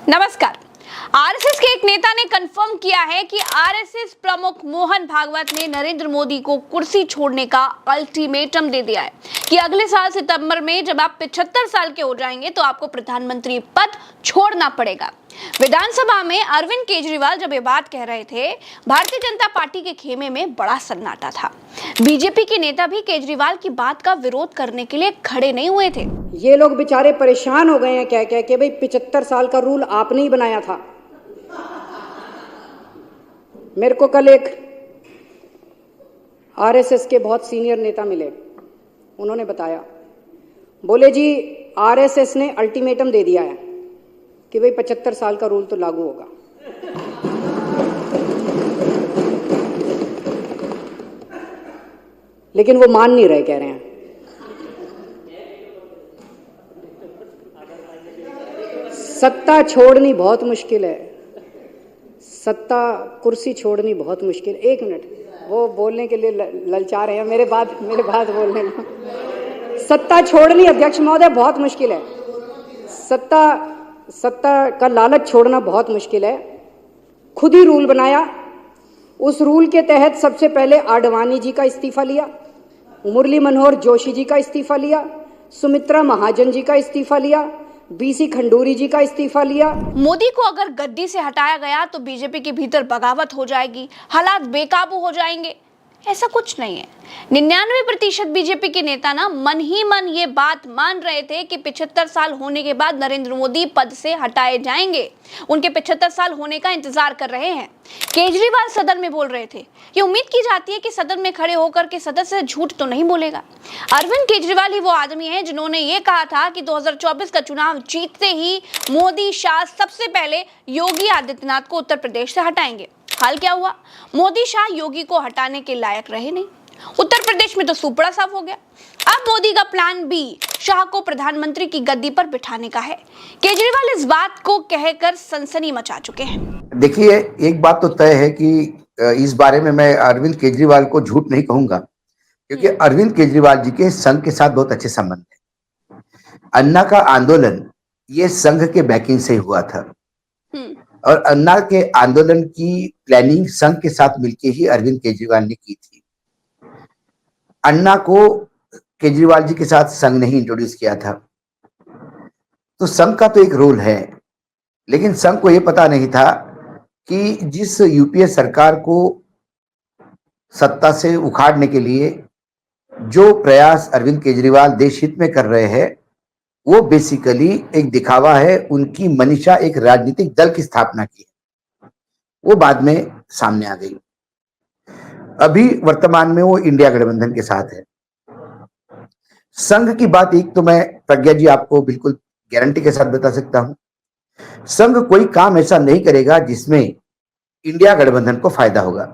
नमस्कार। आरएसएस के एक नेता ने कंफर्म किया है कि आरएसएस प्रमुख मोहन भागवत ने नरेंद्र मोदी को कुर्सी छोड़ने का अल्टीमेटम दे दिया है कि अगले साल सितंबर में जब आप 75 साल के हो जाएंगे तो आपको प्रधानमंत्री पद छोड़ना पड़ेगा। विधानसभा में अरविंद केजरीवाल जब ये बात कह रहे थे, भारतीय जनता पार्टी के खेमे में बड़ा सन्नाटा था। बीजेपी के नेता भी केजरीवाल की बात का विरोध करने के लिए खड़े नहीं हुए थे। ये लोग बेचारे परेशान हो गए हैं कह कह के भाई 75 साल का रूल आपने ही बनाया था। मेरे को कल एक आरएसएस के बहुत सीनियर नेता मिले, उन्होंने बताया, बोले जी आरएसएस ने अल्टीमेटम दे दिया है कि भाई 75 साल का रूल तो लागू होगा। लेकिन वो मान नहीं रहे, कह रहे हैं सत्ता छोड़नी बहुत मुश्किल है, सत्ता कुर्सी छोड़नी बहुत मुश्किल। एक मिनट, वो बोलने के लिए ललचा रहे हैं, मेरे बाद बोलने ना। सत्ता छोड़नी अध्यक्ष महोदय बहुत मुश्किल है, सत्ता का लालच छोड़ना बहुत मुश्किल है। खुद ही रूल बनाया, उस रूल के तहत सबसे पहले आडवाणी जी का इस्तीफा लिया, मुरली मनोहर जोशी जी का इस्तीफा लिया, सुमित्रा महाजन जी का इस्तीफा लिया, बीसी खंडूरी जी का इस्तीफा लिया। मोदी को अगर गद्दी से हटाया गया तो बीजेपी के भीतर बगावत हो जाएगी, हालात बेकाबू हो जाएंगे। ऐसा कुछ नहीं है। 99% बीजेपी के नेता ना मन ही मन ये बात मान रहे थे कि 75 साल होने के बाद नरेंद्र मोदी पद से हटाए जाएंगे। उनके 75 साल होने का इंतजार कर रहे हैं। केजरीवाल सदन में बोल रहे थे। ये उम्मीद की जाती है कि सदन में खड़े होकर के सदस्य झूठ तो नहीं बोलेगा। अरविंद केजरीवाल ही वो आदमी है जिन्होंने ये कहा था कि 2024 का चुनाव जीतते ही मोदी शाह सबसे पहले योगी आदित्यनाथ को उत्तर प्रदेश से हटाएंगे। हाल क्या हुआ? मोदी शाह योगी को हटाने के लायक रहे नहीं। उत्तर प्रदेश में तो सूपड़ा साफ हो गया। अब मोदी का प्लान बी शाह को प्रधानमंत्री की गद्दी पर बिठाने का है। केजरीवाल इस बात को कहकर सनसनी मचा चुके हैं। देखिए, एक बात तो तय है कि इस बारे में मैं अरविंद केजरीवाल को झूठ नहीं कहूंगा, क्योंकि अरविंद केजरीवाल जी के संघ के साथ बहुत अच्छे संबंध है। अन्ना का आंदोलन ये संघ के बैकिंग से हुआ था और अन्ना के आंदोलन की प्लानिंग संघ के साथ मिलकर ही अरविंद केजरीवाल ने की थी। अन्ना को केजरीवाल जी के साथ संघ ने ही इंट्रोड्यूस किया था। तो संघ का तो एक रोल है, लेकिन संघ को यह पता नहीं था कि जिस यूपीए सरकार को सत्ता से उखाड़ने के लिए जो प्रयास अरविंद केजरीवाल देश हित में कर रहे हैं, वो बेसिकली एक दिखावा है। उनकी मनीषा एक राजनीतिक दल की स्थापना की है, वो बाद में सामने आ गई। अभी वर्तमान में वो इंडिया गठबंधन के साथ है। संघ की बात एक तो मैं प्रज्ञा जी आपको बिल्कुल गारंटी के साथ बता सकता हूं, संघ कोई काम ऐसा नहीं करेगा जिसमें इंडिया गठबंधन को फायदा होगा।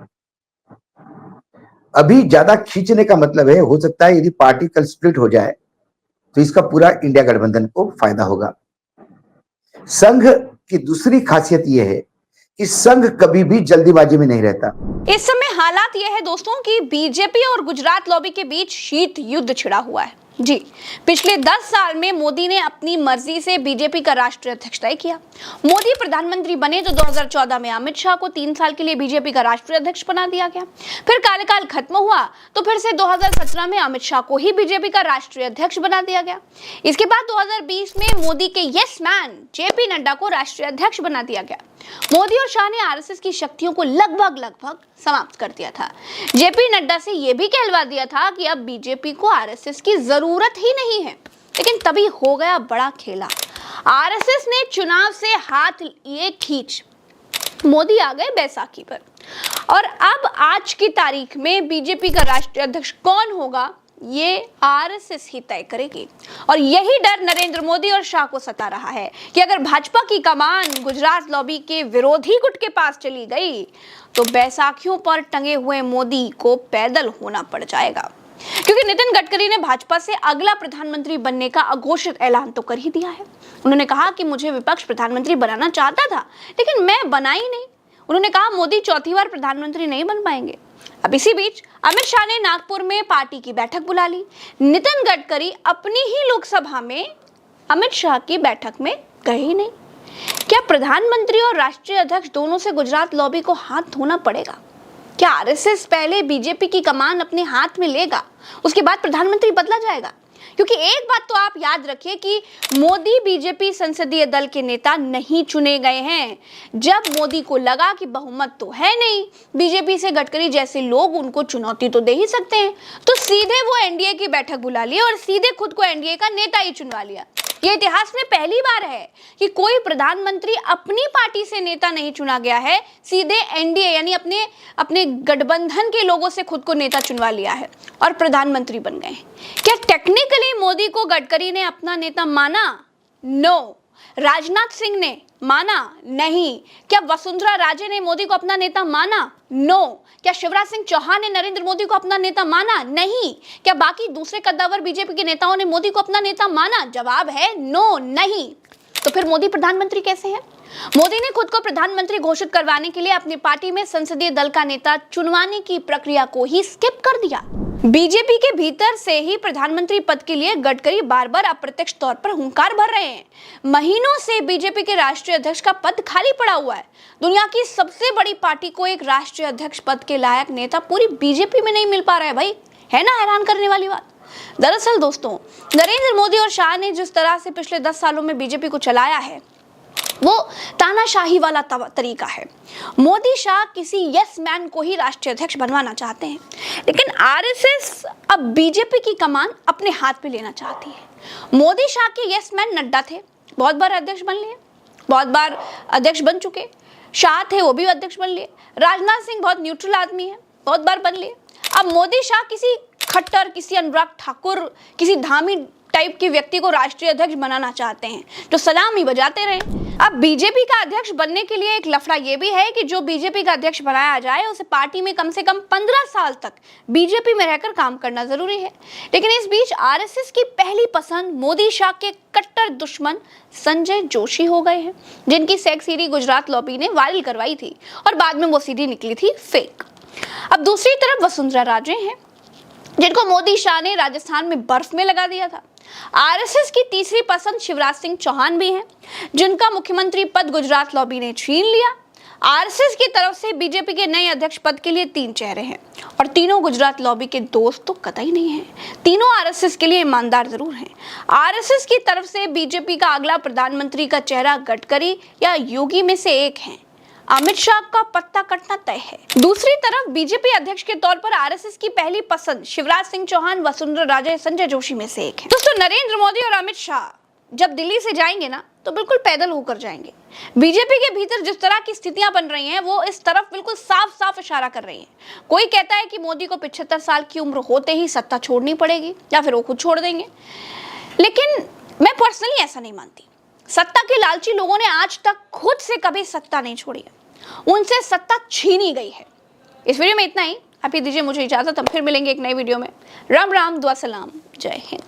अभी ज्यादा खींचने का मतलब है, हो सकता है यदि पार्टी कल स्प्लिट हो जाए तो इसका पूरा इंडिया गठबंधन को फायदा होगा। संघ की दूसरी खासियत यह है कि संघ कभी भी जल्दीबाजी में नहीं रहता। इस समय हालात यह है दोस्तों कि बीजेपी और गुजरात लॉबी के बीच शीत युद्ध छिड़ा हुआ है। जी, पिछले 10 साल में मोदी ने अपनी मर्जी से बीजेपी का राष्ट्रीय अध्यक्ष तय किया। मोदी प्रधानमंत्री बने तो 2014 में अमित शाह को 3 साल के लिए बीजेपी का राष्ट्रीय अध्यक्ष बना दिया गया। फिर कार्यकाल खत्म हुआ तो फिर से 2017 में अमित शाह को ही बीजेपी का राष्ट्रीय अध्यक्ष बना दिया गया। इसके बाद 2020 में मोदी के यस मैन जेपी नड्डा को राष्ट्रीय अध्यक्ष बना दिया गया। मोदी और शाह ने आरएसएस की शक्तियों को लगभग समाप्त कर दिया था। जेपी नड्डा से यह भी कहलवा दिया था कि अब बीजेपी को आरएसएस की जरूरत ही नहीं है। लेकिन तभी हो गया बड़ा खेला। आरएसएस ने चुनाव से हाथ ये खींच, मोदी आ गए बैसाखी पर। और अब आज की तारीख में बीजेपी का राष्ट्रीय अध्यक्ष कौन होगा ये आरएसएस ही तय करेगी। और यही डर नरेंद्र मोदी और शाह को सता रहा है कि अगर भाजपा की कमान गुजरात लॉबी के विरोधी गुट के पास चली गई तो बैसाखियों पर टंगे हुए मोदी को पैदल होना पड़ जाएगा। क्योंकि नितिन गडकरी ने भाजपा से अगला प्रधानमंत्री बनने का अघोषित ऐलान तो कर ही दिया है। उन्होंने कहा कि मुझे विपक्ष प्रधानमंत्री बनाना चाहता था, लेकिन मैं बना ही नहीं। उन्होंने कहा मोदी चौथी बार प्रधानमंत्री नहीं बन पाएंगे। अब इसी बीच अमित शाह ने नागपुर में पार्टी की बैठक बुला ली। नितिन गडकरी अपनी ही लोकसभा में अमित शाह की बैठक में गए ही नहीं। क्या प्रधानमंत्री और राष्ट्रीय अध्यक्ष दोनों से गुजरात लॉबी को हाथ धोना पड़ेगा? क्या आरएसएस पहले बीजेपी की कमान अपने हाथ में लेगा, उसके बाद प्रधानमंत्री बदला जाएगा? क्योंकि एक बात तो आप याद रखिए कि मोदी बीजेपी संसदीय दल के नेता नहीं चुने गए हैं। जब मोदी को लगा कि बहुमत तो है नहीं, बीजेपी से गडकरी जैसे लोग उनको चुनौती तो दे ही सकते हैं, तो सीधे वो एनडीए की बैठक बुला ली और सीधे खुद को एनडीए का नेता ही चुनवा लिया। ये इतिहास में पहली बार है कि कोई प्रधानमंत्री अपनी पार्टी से नेता नहीं चुना गया है, सीधे एनडीए यानी अपने गठबंधन के लोगों से खुद को नेता चुनवा लिया है और प्रधानमंत्री बन गए। क्या टेक्निकली मोदी को गडकरी ने अपना नेता माना? नो। राजनाथ सिंह ने माना? नहीं। क्या वसुंधरा राजे ने मोदी को अपना नेता माना? नो। क्या शिवराज सिंह चौहान ने नरेंद्र मोदी को अपना नेता माना? नहीं। क्या बाकी दूसरे कद्दावर बीजेपी के नेताओं ने मोदी को अपना नेता माना? जवाब है नो, नहीं। तो फिर मोदी प्रधानमंत्री कैसे हैं? मोदी ने खुद को प्रधानमंत्री घोषित करवाने के लिए अपनी पार्टी में संसदीय दल का नेता चुनवाने की प्रक्रिया को ही स्किप कर दिया। बीजेपी के भीतर से ही प्रधानमंत्री पद के लिए गडकरी बार बार अप्रत्यक्ष तौर पर हुंकार भर रहे हैं। महीनों से बीजेपी के राष्ट्रीय अध्यक्ष का पद खाली पड़ा हुआ है। दुनिया की सबसे बड़ी पार्टी को एक राष्ट्रीय अध्यक्ष पद के लायक नेता पूरी बीजेपी में नहीं मिल पा रहा है भाई। है ना हैरान करने वाली बात। दरअसल दोस्तों, नरेंद्र मोदी और शाह ने जिस तरह से पिछले 10 सालों में बीजेपी को चलाया है, वो तानाशाही वाला तरीका है। मोदी शाह किसी यस मैन को ही राष्ट्रीय अध्यक्ष बनवाना चाहते हैं, लेकिन आरएसएस अब बीजेपी की कमान अपने हाथ में लेना चाहती है। मोदी शाह के यस मैन नड्डा थे, बहुत बार अध्यक्ष बन लिए, बहुत बार अध्यक्ष बन चुके। शाह थे, वो भी अध्यक्ष बन लिए। राजनाथ सिंह बहुत न्यूट्रल आदमी है, बहुत बार बन लिए। अब मोदी शाह किसी खट्टर, किसी अनुराग ठाकुर, किसी धामी टाइप के व्यक्ति को राष्ट्रीय अध्यक्ष बनाना चाहते हैं जो सलाम ही बजाते रहे। अब बीजेपी का अध्यक्ष बनने के लिए एक लफड़ा ये भी है कि जो बीजेपी का अध्यक्ष बनाया जाए उसे पार्टी में कम से कम 15 साल तक बीजेपी में रहकर काम करना जरूरी है। लेकिन इस बीच आरएसएस की पहली पसंद मोदी शाह के कट्टर दुश्मन संजय जोशी हो गए हैं, जिनकी सेक्स सीडी गुजरात लॉबी ने वायरल करवाई थी और बाद में वो सीडी निकली थी फेक। अब दूसरी तरफ वसुंधरा राजे हैं, जिनको मोदी शाह ने राजस्थान में बर्फ में लगा दिया था। आरएसएस की तीसरी पसंद शिवराज सिंह चौहान भी हैं, जिनका मुख्यमंत्री पद गुजरात लॉबी ने छीन लिया। आरएसएस की तरफ से बीजेपी के नए अध्यक्ष पद के लिए 3 चेहरे हैं और तीनों गुजरात लॉबी के दोस्त तो कतई नहीं हैं। तीनों आरएसएस के लिए ईमानदार जरूर हैं। आरएसएस की तरफ से बीजेपी का अगला प्रधानमंत्री का चेहरा गडकरी या योगी में से एक है। अमित शाह का पत्ता कटना तय है। दूसरी तरफ बीजेपी अध्यक्ष के तौर पर आरएसएस की पहली पसंद शिवराज सिंह चौहान, वसुंधरा राजे, संजय जोशी में से एक है। दोस्तों, नरेंद्र मोदी और अमित शाह जब दिल्ली से जाएंगे ना, तो बिल्कुल पैदल होकर जाएंगे। बीजेपी के भीतर जिस तरह की स्थितियां बन रही हैं, वो इस तरफ बिल्कुल साफ साफ इशारा कर रही हैं। कोई कहता है कि मोदी को 75 साल की उम्र होते ही सत्ता छोड़नी पड़ेगी या फिर वो खुद छोड़ देंगे, लेकिन मैं पर्सनली ऐसा नहीं मानती। सत्ता के लालची लोगों ने आज तक खुद से कभी सत्ता नहीं छोड़ी है, उनसे सत्ता छीनी गई है। इस वीडियो में इतना ही। आप ही दीजिए मुझे इजाजत, हम फिर मिलेंगे एक नई वीडियो में। राम राम, दुआ सलाम, जय हिंद।